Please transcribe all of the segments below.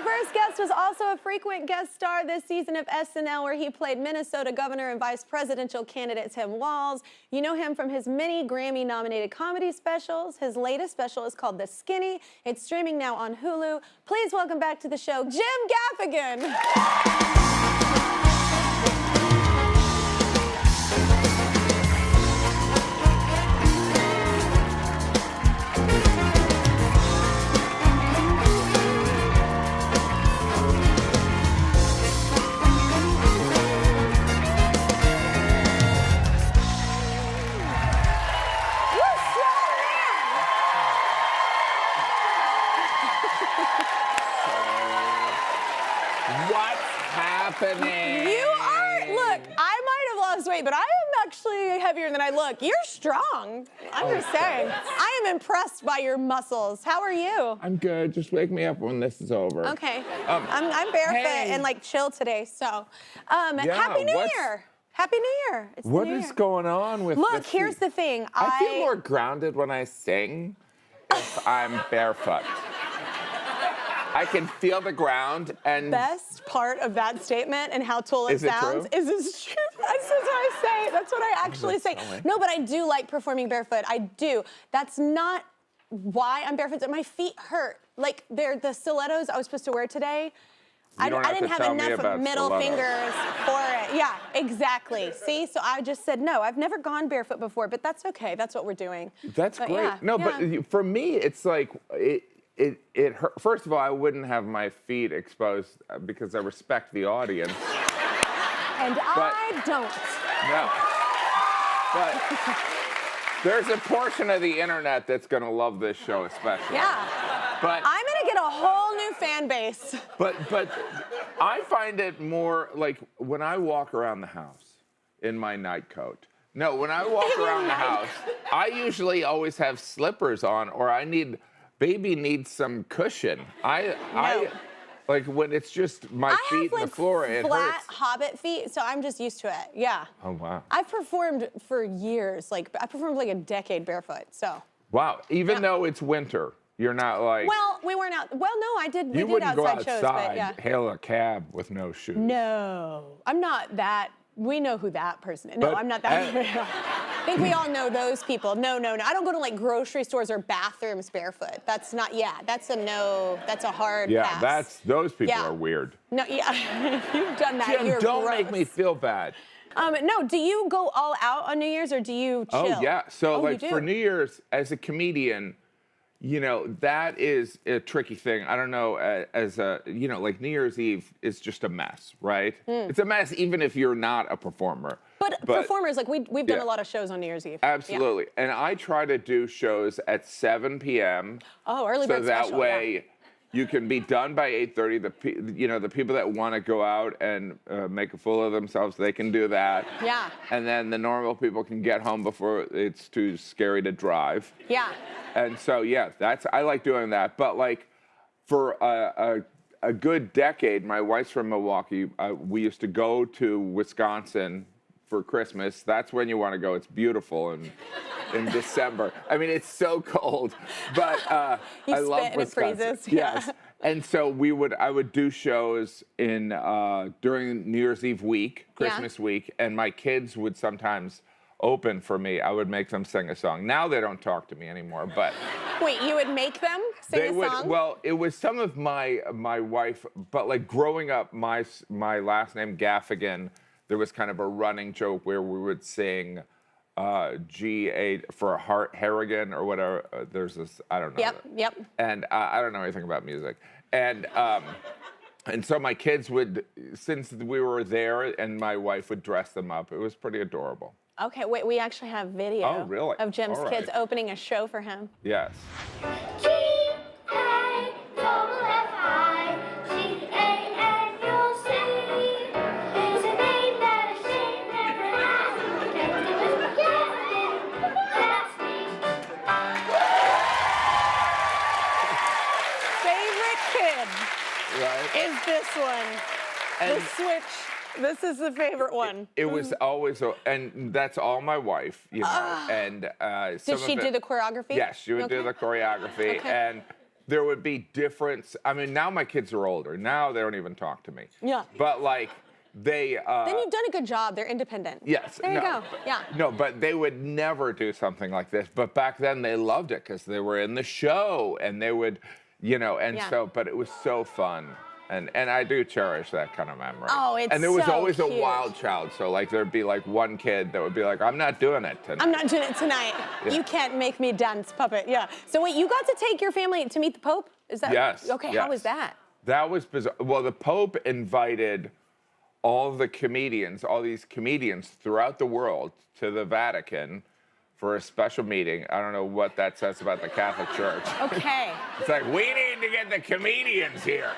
first guest was also a frequent guest star this season of SNL, where he played Minnesota Governor and Vice Presidential candidate Tim Walz. You know him from his many Grammy-nominated comedy specials. His latest special is called The Skinny. It's streaming now on Hulu. Please welcome back to the show, Jim Gaffigan. You are, look, I might have lost weight, but I am actually heavier than I look. You're strong. I'm just saying. I am impressed by your muscles. How are you? I'm good. Just wake me up when this is over. Okay. I'm barefoot and like chill today, so. Happy New Year. Happy New Year. It's what the New is Year. going on with Look, here's the thing. I feel more grounded when I sing if I'm barefoot. I can feel the ground and... Best part of that statement and how tall it sounds true? is it's true. That's what I say. That's what I actually say. No, but I do like performing barefoot. I do. That's not why I'm barefoot. My feet hurt. Like, they're the stilettos I was supposed to wear today. I didn't have enough middle fingers for it. Yeah, exactly. See, so I just said, no, I've never gone barefoot before, but that's okay. That's what we're doing. That's great. Yeah, no, but for me, it's like... It hurt. First of all, I wouldn't have my feet exposed because I respect the audience. And I don't. No. But there's a portion of the internet that's going to love this show especially. Yeah. But I'm going to get a whole new fan base. But I find it more like when I walk around the house in my nightcoat. No, when I walk around the house, I usually always have slippers on, or baby needs some cushion. I like when it's just my feet on the floor, it hurts. I have flat hobbit feet, so I'm just used to it. Yeah. Oh wow. I've performed for years. Like I performed like a decade barefoot. So. Wow. Even though it's winter, you're not like. Well, we weren't out. Well, no, I did. You wouldn't go outside, shows, but yeah. Hail a cab with no shoes. No, I'm not that. We know who that person is. No, I'm not that. I think we all know those people. No. I don't go to like grocery stores or bathrooms barefoot. That's not, that's a no, that's a hard pass. Those people are weird. No, you've done that. Jim, don't make me feel bad. No, do you go all out on New Year's or do you chill? Oh, yeah. So like for New Year's, as a comedian, you know, that is a tricky thing. I don't know, like New Year's Eve is just a mess, right? It's a mess even if you're not a performer. But performers, like we've done a lot of shows on New Year's Eve. Absolutely. Yeah. And I try to do shows at 7 p.m. Oh, early bird special. So that way you can be done by 8:30. The people that want to go out and make a fool of themselves, they can do that. Yeah. And then the normal people can get home before it's too scary to drive. Yeah. And so, I like doing that. But like for a good decade, my wife's from Milwaukee. We used to go to Wisconsin for Christmas. That's when you want to go. It's beautiful in December. I mean, it's so cold, but I love Wisconsin. It freezes. Yes. And so I would do shows during New Year's Eve week, Christmas week, and my kids would sometimes open for me. I would make them sing a song. Now they don't talk to me anymore, but... Wait, you would make them sing a song? Well, it was some of my wife, but like growing up, my last name, Gaffigan, there was kind of a running joke where we would sing G-A for Harrigan or whatever. There's this, I don't know. Yep. And I don't know anything about music. And so my kids would, since we were there, and my wife would dress them up. It was pretty adorable. Okay, wait, we actually have video of Jim's kids opening a show for him. Yes. Favorite kid is this one. And the switch. This is the favorite one. It was always, and that's all my wife, you know. And did she do the choreography? Yes, she would do the choreography. Okay. And there would be different. I mean, now my kids are older. Now they don't even talk to me. Yeah. But like they. Then you've done a good job. They're independent. Yes. There you go. Yeah. No, but they would never do something like this. But back then they loved it because they were in the show and they would, and so. But it was so fun. And I do cherish that kind of memory. Oh, it's And there was so always cute. a wild child. So like there'd be like one kid that would be like, I'm not doing it tonight. I'm not doing it tonight. Yeah. You can't make me dance, puppet. Yeah. So wait, you got to take your family to meet the Pope? Is that? Yes. Okay, yes. how was that? That was bizarre. Well, the Pope invited all these comedians throughout the world to the Vatican for a special meeting. I don't know what that says about the Catholic Church. Okay. It's like, we need to get the comedians here.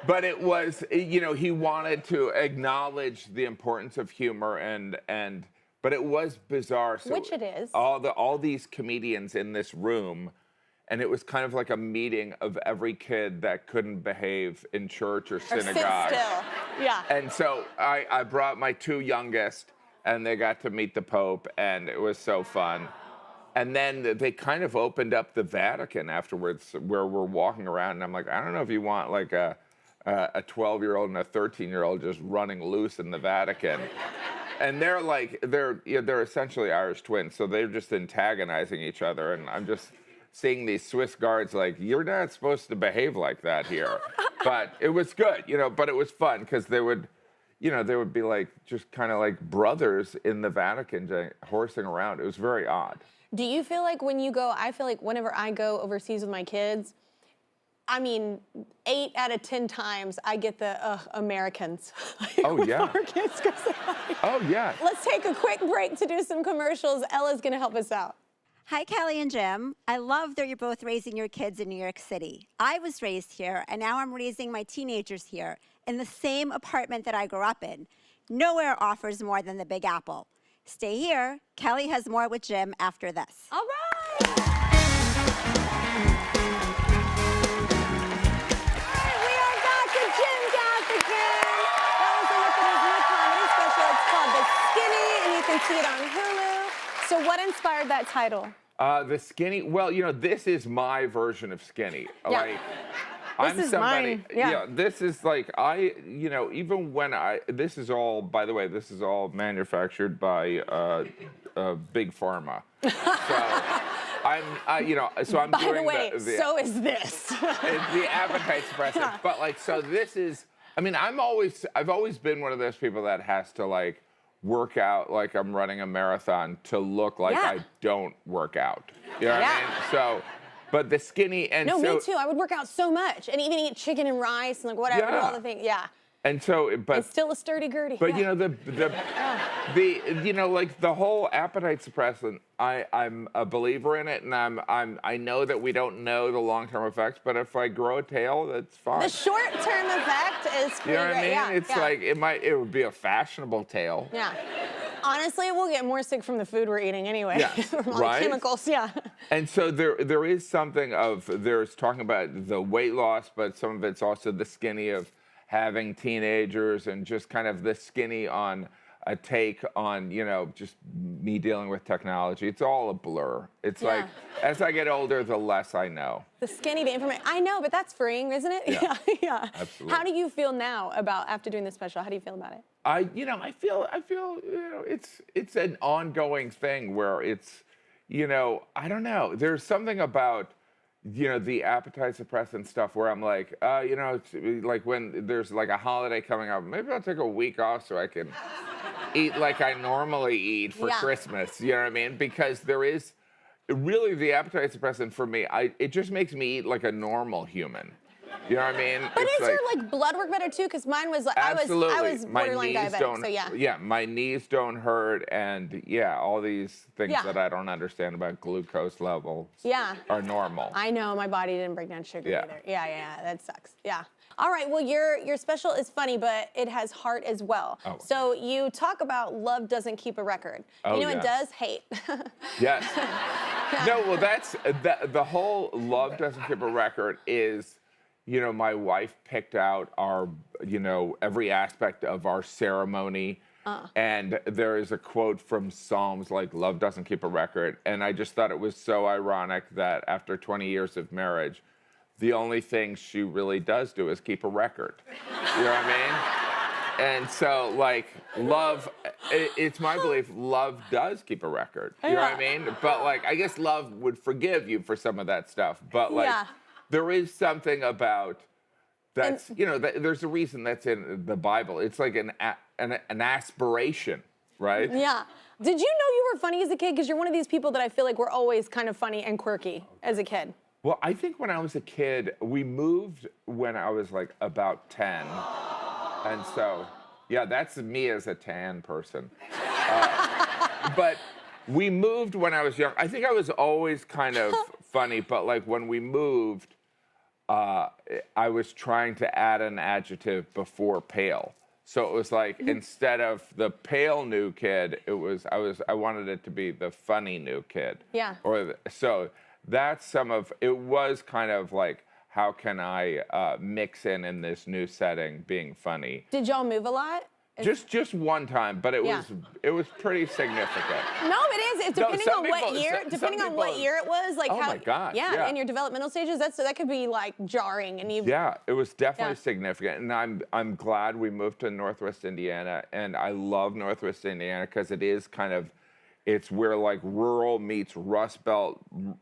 But it was, he wanted to acknowledge the importance of humor but it was bizarre. So Which it is. All these comedians in this room, and it was kind of like a meeting of every kid that couldn't behave in church or synagogue. Or sit still. Yeah. And so I brought my two youngest, and they got to meet the Pope, and it was so fun. And then they kind of opened up the Vatican afterwards, where we're walking around, and I'm like, I don't know if you want like a 12-year-old and a 13-year-old just running loose in the Vatican. And they're essentially Irish twins, so they're just antagonizing each other. And I'm just seeing these Swiss guards like, you're not supposed to behave like that here. But it was good, but it was fun because they would be like just kind of like brothers in the Vatican horsing around. It was very odd. Do you feel like when you go, I feel like whenever I go overseas with my kids, I mean, 8 out of 10 times I get the Americans. Oh, yeah. Our kids, Oh, yeah. Let's take a quick break to do some commercials. Ella's going to help us out. Hi, Kelly and Jim. I love that you're both raising your kids in New York City. I was raised here, and now I'm raising my teenagers here in the same apartment that I grew up in. Nowhere offers more than the Big Apple. Stay here. Kelly has more with Jim after this. All right. We are back with Jim Gaffigan. That was a look at his new comedy special. It's called The Skinny, and you can see it on Hulu. So what inspired that title? The Skinny, well, this is my version of Skinny. Yeah. Like, This is mine. Yeah. This is like, even when this is all, by the way, this is all manufactured by Big Pharma. So I'm By doing the way, so is this. the appetite suppressant. Yeah. But like, so this is, I've always been one of those people that has to like work out like I'm running a marathon to look like I don't work out. You know what I mean? So, but the Skinny and No, so, me too. I would work out so much and even eat chicken and rice and like whatever, do all the things. Yeah. And so, but It's still a sturdy Gertie. But yeah. like the whole appetite suppressant, I'm a believer in it, and I know that we don't know the long-term effects, but if I grow a tail, that's fine. The short-term effect is pretty You know what I great. mean? Yeah, It's like it would be a fashionable tail. Yeah. Honestly, we'll get more sick from the food we're eating anyway. Yeah, From all right? the chemicals, yeah. And so there is something there's talking about the weight loss, but some of it's also the Skinny of having teenagers and just kind of the Skinny on a take on, just me dealing with technology. It's all a blur. It's like, as I get older, the less I know. The Skinny, the information. I know, but that's freeing, isn't it? Yeah. Yeah. Absolutely. How do you feel now after doing the special? How do you feel about it? I feel, it's an ongoing thing where it's, I don't know. There's something about, the appetite suppressant stuff where I'm like, it's like when there's like a holiday coming up, maybe I'll take a week off so I can eat like I normally eat for Christmas. You know what I mean? Because there is really the appetite suppressant for me. It just makes me eat like a normal human. You know what I mean? But is your like blood work better too? Because mine was like absolutely. I was borderline diabetic, so yeah. Yeah, my knees don't hurt, and all these things that I don't understand about glucose levels are normal. I know my body didn't break down sugar either. Yeah, that sucks. Yeah. All right, well your special is funny, but it has heart as well. Oh. So you talk about love doesn't keep a record. Oh, it does? Hate. Yes. No, well that's the whole love doesn't keep a record is, my wife picked out our, every aspect of our ceremony And there is a quote from Psalms like, love doesn't keep a record. And I just thought it was so ironic that after 20 years of marriage, the only thing she really does do is keep a record. You know what I mean? And so, like, love, it's my belief, love does keep a record. You know what I mean? But, like, I guess love would forgive you for some of that stuff. But, like, there is something about that's, you know, there's a reason that's in the Bible. It's like an aspiration, right? Yeah. Did you know you were funny as a kid? Because you're one of these people that I feel like were always kind of funny and quirky as a kid. Well, I think when I was a kid, we moved when I was like about 10. And so, yeah, that's me as a tan person. But we moved when I was young. I think I was always kind of funny, but like when we moved, I was trying to add an adjective before pale. So it was like, instead of the pale new kid, I wanted it to be the funny new kid. Yeah. So that's it was kind of like, how can I mix in this new setting being funny? Did y'all move a lot? Just one time, but it was pretty significant. No, it is. It's depending on what year. Depending on what year it was, like oh how. My God, yeah, in your developmental stages, that could be like jarring, and you. Yeah, it was definitely significant, and I'm glad we moved to Northwest Indiana, and I love Northwest Indiana because it is kind of, it's where like rural meets Rust Belt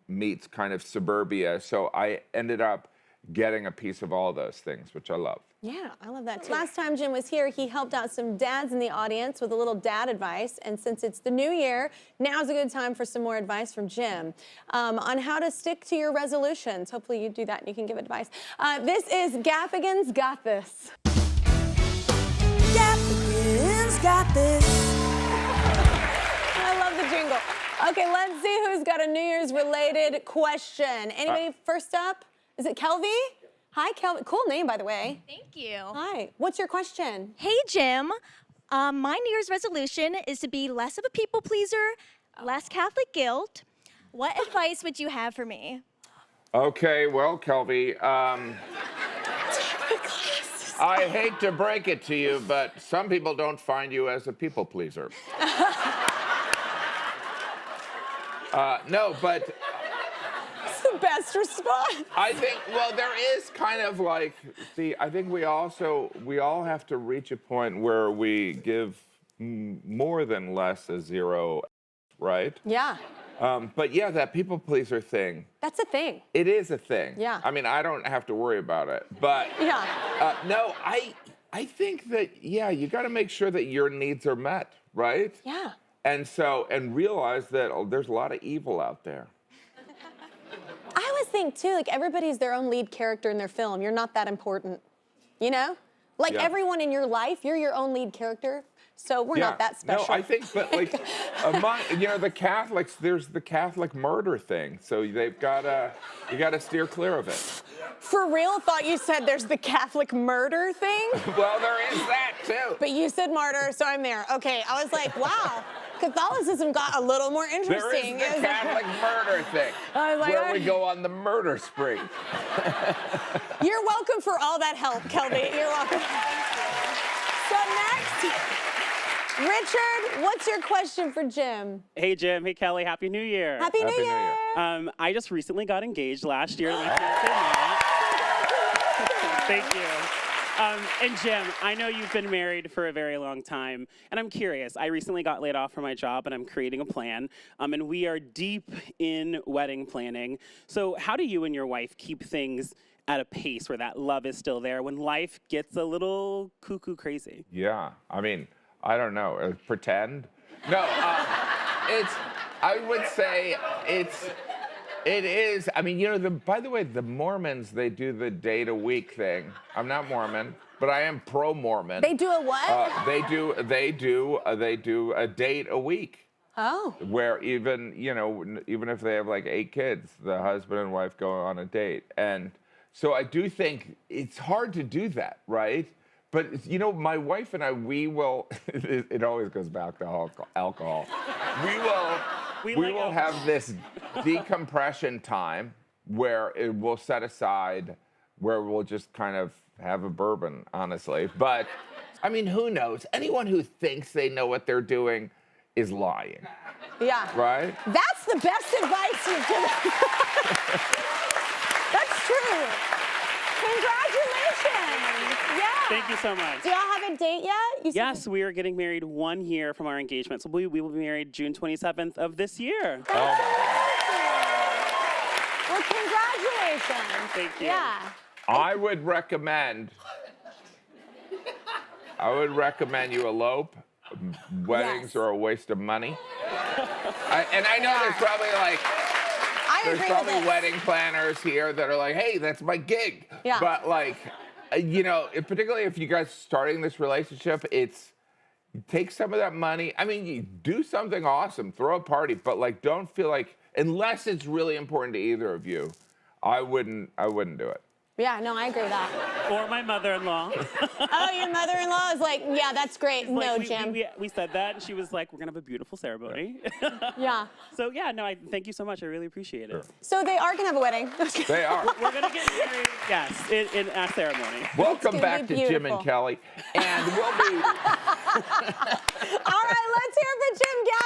meets kind of suburbia. So I ended up getting a piece of all those things, which I love. Yeah, I love that too. Last time Jim was here, he helped out some dads in the audience with a little dad advice. And since it's the new year, now's a good time for some more advice from Jim on how to stick to your resolutions. Hopefully you do that and you can give advice. This is Gaffigan's Got This. Gaffigan's Got This. I love the jingle. Okay, let's see who's got a New Year's related question. Anybody first up? Is it Kelvy? Hi, Kelvy. Cool name, by the way. Thank you. Hi. What's your question? Hey, Jim. My New Year's resolution is to be less of a people pleaser, less Catholic guilt. What advice would you have for me? Okay, well, Kelvy, I hate to break it to you, but some people don't find you as a people pleaser. No, but... the best response. I think, well, there is kind of like, see, I think we all have to reach a point where we give more than less a zero, right? Yeah. But yeah, that people pleaser thing. That's a thing. It is a thing. Yeah. I mean, I don't have to worry about it, but yeah. No, I think that, yeah, you got to make sure that your needs are met, right? Yeah. And realize that there's a lot of evil out there. I always think, too, like, everybody's their own lead character in their film. You're not that important, you know? Like, everyone in your life, you're your own lead character, so we're not that special. No, I think, but, like, you know, the Catholics, there's the Catholic murder thing, so you gotta steer clear of it. For real? Thought you said there's the Catholic murder thing? Well, there is that, too. But you said martyr, so I'm there. Okay, I was like, wow. Catholicism got a little more interesting. There is the Catholic murder thing, where we go on the murder spree. You're welcome for all that help, Kelby. You're welcome. So next, Richard, what's your question for Jim? Hey, Jim. Hey, Kelly. Happy New Year. Happy New Year. I just recently got engaged last year to my fiancé, Matt. Thank you. And Jim, I know you've been married for a very long time, and I'm curious. I recently got laid off from my job, and I'm creating a plan, and we are deep in wedding planning. So how do you and your wife keep things at a pace where that love is still there when life gets a little cuckoo crazy? Yeah, I mean, I don't know. Pretend? No, I would say it is. I mean, you know, by the way, the Mormons, they do the date a week thing. I'm not Mormon, but I am pro-Mormon. They do a what? They do a date a week. Oh. Where even if they have like 8 kids, the husband and wife go on a date. And so I do think it's hard to do that, right? But, you know, my wife and I, we will, it always goes back to alcohol. We will have this decompression time where it will set aside, where we'll just kind of have a bourbon, honestly. But I mean, who knows? Anyone who thinks they know what they're doing is lying. Yeah. Right? That's the best advice you've given. That's true. Congratulations. Yeah. Thank you so much. Do y'all have a date yet? Yes, we are getting married 1 year from our engagement. So we will be married June 27th of this year. Well, congratulations. Thank you. Yeah. I would recommend you elope. Weddings Yes. are a waste of money. And I know there's probably like, there's probably wedding planners here that are like, hey, that's my gig. Yeah. But like, you know, particularly if you guys starting this relationship, take some of that money. I mean, you do something awesome, throw a party, but like, don't feel like, unless it's really important to either of you, I wouldn't do it. Yeah, no, I agree with that. Or my mother-in-law. Oh, your mother-in-law is like, yeah, that's great. No, Jim. We said that, and she was like, we're going to have a beautiful ceremony. Yeah. So, yeah, no, thank you so much. I really appreciate it. So they are going to have a wedding. They are. We're going to get married, yes, in a ceremony. Welcome back be to Jim beautiful. and Kelly. And we'll be... All right, let's hear it for Jim Gaffigan.